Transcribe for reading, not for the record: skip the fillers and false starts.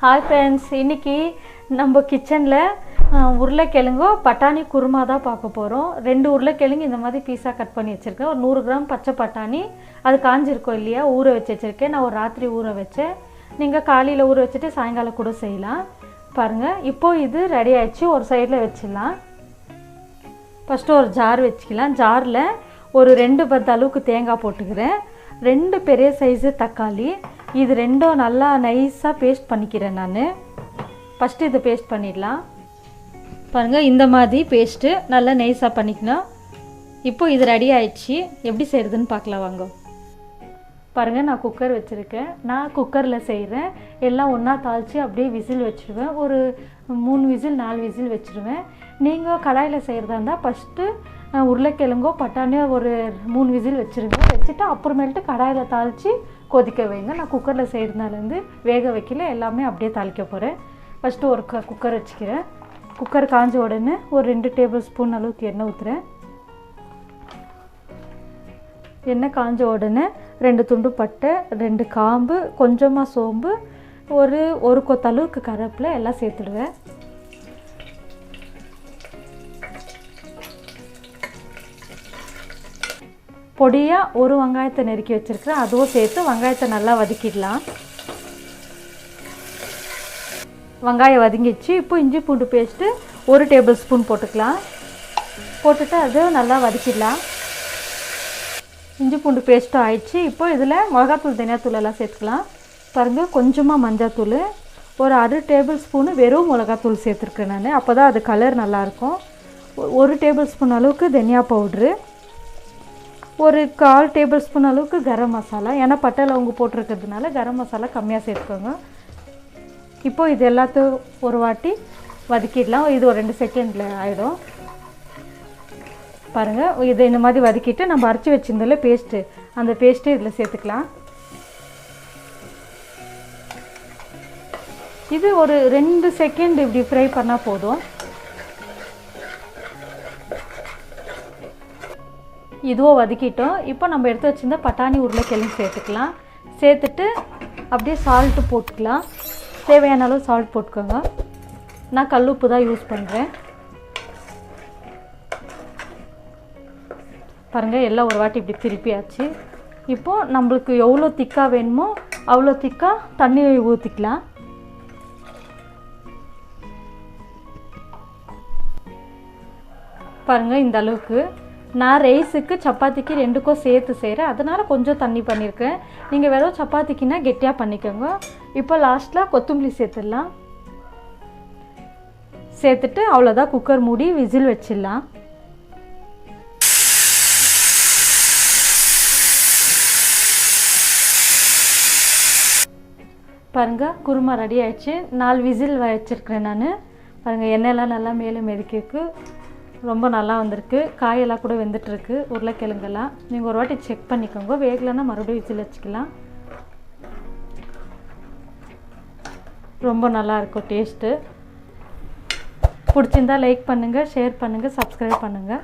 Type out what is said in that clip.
Hi friends, இன்றைக்கி நம்ம கிச்சனில் உருளைக்கிழங்கோ பட்டாணி குருமா தான் பார்க்க போகிறோம். 2 உருளைக்கிழங்கு இந்த மாதிரி பீஸாக கட் பண்ணி வச்சுருக்கேன். ஒரு 100 கிராம் பச்சை பட்டாணி, அது காஞ்சிருக்கோம் இல்லையா, ஊற வச்சுருக்கேன். நான் ஒரு ராத்திரி ஊற வச்சேன். நீங்கள் காலையில் ஊற வச்சுட்டு சாயங்காலம் கூட செய்யலாம். பாருங்கள், இப்போது இது ரெடி ஆகிடுச்சு. ஒரு சைடில் வச்சிடலாம். ஃபஸ்ட்டு ஒரு ஜார் வச்சுக்கலாம். ஜாரில் ஒரு 2 பத்து அளவுக்கு தேங்காய் போட்டுக்கிறேன். 2 பெரிய சைஸு தக்காளி, இது 2 நல்லா நைஸாக பேஸ்ட் பண்ணிக்கிறேன். நான் ஃபஸ்ட்டு இதை பேஸ்ட் பண்ணிடலாம். பாருங்கள், இந்த மாதிரி பேஸ்ட்டு நல்லா நைஸாக பண்ணிக்கணும். இப்போது இது ரெடி ஆயிடுச்சு. எப்படி செய்கிறதுன்னு பார்க்கலாம் வாங்க. பாருங்கள், நான் குக்கர் வச்சுருக்கேன். நான் குக்கரில் செய்கிறேன். எல்லாம் ஒன்றா தாளித்து அப்படியே விசில் வச்சுடுவேன். ஒரு 3 விசில் 4 விசில் வச்சுடுவேன். நீங்கள் கடாயில் செய்கிறதா இருந்தால் ஃபஸ்ட்டு உருளைக்கிழங்கோ பட்டாணியோ ஒரு 3 விசில் வச்சுருங்க. வச்சுட்டு அப்புறமேல்ட்டு கடாயில் தாளித்து கொதிக்க வைங்க. நான் குக்கரில் செய்கிறதுனாலேருந்து வேக வைக்கல, எல்லாமே அப்படியே தாளிக்க போகிறேன். ஃபஸ்ட்டு ஒரு குக்கர் வச்சுக்கிறேன். குக்கர் காஞ்ச உடனே ஒரு 2 டேபிள் ஸ்பூன் அளவுக்கு எண்ணெய் ஊற்றுறேன். எண்ணெய் காஞ்ச உடனே 2 துண்டு பட்டை, 2 காம்பு, கொஞ்சமாக சோம்பு, ஒரு கொத்தளவுக்கு கருவேப்பிலை எல்லாம் சேர்த்துடுவேன். பொடியாக ஒரு வெங்காயத்தை நறுக்கி வச்சுருக்கேன். அதுவும் சேர்த்து வெங்காயத்தை நல்லா வதக்கிடலாம். வெங்காயம் வதங்கிச்சு. இப்போ இஞ்சி பூண்டு பேஸ்ட்டு 1 டேபிள் ஸ்பூன் போட்டுக்கலாம். போட்டுட்டு அது நல்லா வதக்கிடலாம். இஞ்சி பூண்டு பேஸ்ட்டும் ஆயிடுச்சு. இப்போ இதில் மிளகாத்தூள் தனியாத்தூள் எல்லாம் சேர்த்துக்கலாம். பாருங்கள், கொஞ்சமாக மஞ்சள்தூள், ஒரு 1/2 டேபிள் ஸ்பூனு வெறும் மிளகாத்தூள் சேர்த்துருக்கேன் நான். அப்போ தான் அது கலர் நல்லாயிருக்கும். 1 டேபிள் ஸ்பூன் அளவுக்கு தனியா பவுட்ரு, ஒரு 1/4 டேபிள் ஸ்பூன் அளவுக்கு கரம் மசாலா. ஏன்னா பட்டை லவங்கு போட்டிருக்கிறதுனால கரம் மசாலா கம்மியாக சேர்த்துக்கோங்க. இப்போது இது எல்லாத்தையும் ஒரு வாட்டி வதக்கிடலாம். இது ஒரு 2 செகண்டில் ஆகிடும். பாருங்கள், இதை இந்த மாதிரி வதக்கிட்டு நம்ம அரைச்சி வச்சுருந்தோம்ல பேஸ்ட்டு, அந்த பேஸ்ட்டு இதில் சேர்த்துக்கலாம். இது ஒரு 2 செகண்ட் இப்படி ஃப்ரை பண்ணால் போதும். இதுவும் வதக்கிட்டோம். இப்போ நம்ம எடுத்து வச்சுருந்த பட்டாணி உருளைக்கிழங்கு சேர்த்துக்கலாம். சேர்த்துட்டு அப்படியே சால்ட்டு போட்டுக்கலாம். தேவையான அளவு சால்ட் போட்டுக்கோங்க. நான் கல் உப்பு தான் யூஸ் பண்ணுறேன். பாருங்கள், எல்லாம் ஒரு வாட்டி இப்படி திருப்பியாச்சு. இப்போது நம்மளுக்கு எவ்வளோ திக்காக வேணுமோ அவ்வளோ திக்காக தண்ணி ஊற்றிக்கலாம். பாருங்கள், இந்த அளவுக்கு. நான் ரைஸுக்கு சப்பாத்திக்கு 2க்கும் சேர்த்து செய்கிறேன், அதனால் கொஞ்சம் தண்ணி பண்ணியிருக்கேன். நீங்கள் வெறும் சப்பாத்திக்குன்னா கெட்டியாக பண்ணிக்கோங்க. இப்போ லாஸ்ட்டில் கொத்தமல்லி சேர்த்துடலாம். சேர்த்துட்டு அவ்வளோதான், குக்கர் மூடி விசில் வச்சிடலாம். பாருங்கள், குருமா ரெடி ஆயிடுச்சு. 4 விசில் வச்சுருக்கிறேன் நான். பாருங்கள், எண்ணெயெல்லாம் நல்லா மேலே மெதிக்கிருக்கு. ரொம்ப நல்லா வந்திருக்கு. காயெல்லாம் கூட வெந்துட்டுருக்கு. உருளைக்கிழங்கெல்லாம் நீங்கள் ஒரு வாட்டி செக் பண்ணிக்கோங்க. வேகலைன்னா மறுபடியும் விசில் வச்சுக்கலாம். ரொம்ப நல்லாயிருக்கும் டேஸ்ட்டு. பிடிச்சிருந்தா லைக் பண்ணுங்கள், ஷேர் பண்ணுங்கள், சப்ஸ்கிரைப் பண்ணுங்கள்.